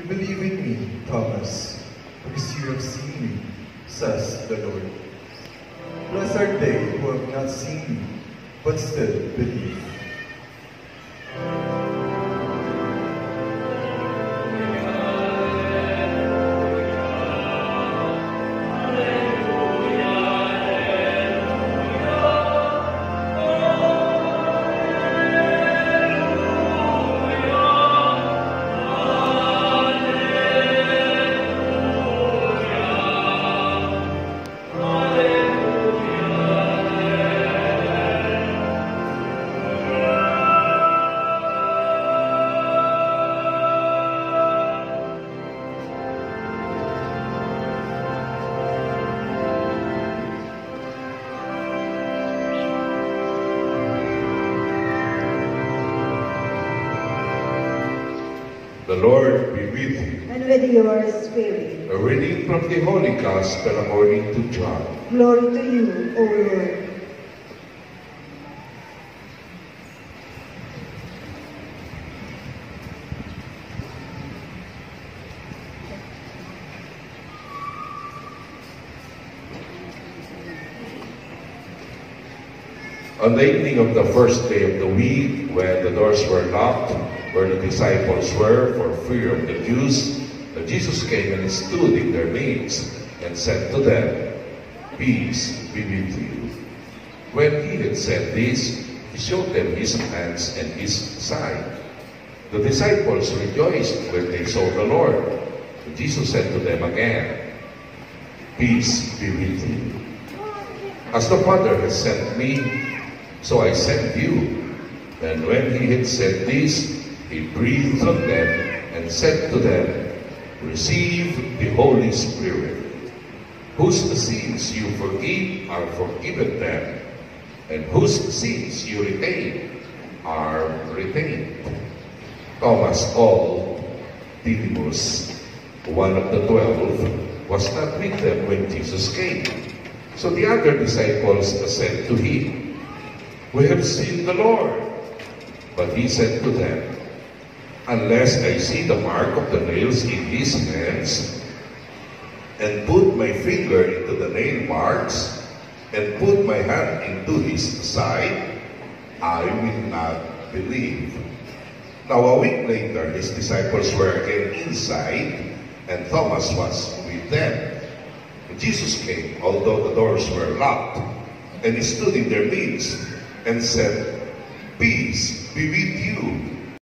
You believe in me, Thomas, because you have seen me, says the Lord. Blessed are they who have not seen me, but still believe. The Lord be with you. And with your spirit. A reading from the Holy Gospel according to John. Glory to you, O Lord. On the evening of the first day of the week, when the doors were locked, where the disciples were for fear of the Jews, Jesus came and stood in their midst and said to them, "Peace be with you." When he had said this, he showed them his hands and his side. The disciples rejoiced when they saw the Lord. Jesus said to them again, "Peace be with you. As the Father has sent me, so I send you." And when he had said this, he breathed on them and said to them, "Receive the Holy Spirit. Whose sins you forgive are forgiven them, and whose sins you retain are retained." Thomas, called Didymus, one of the 12, was not with them when Jesus came. So the other disciples said to him, "We have seen the Lord." But he said to them, "Unless I see the mark of the nails in his hands, and put my finger into the nail marks, and put my hand into his side, I will not believe." Now a week later, his disciples were again inside, and Thomas was with them. Jesus came, although the doors were locked, and he stood in their midst and said, "Peace be with you."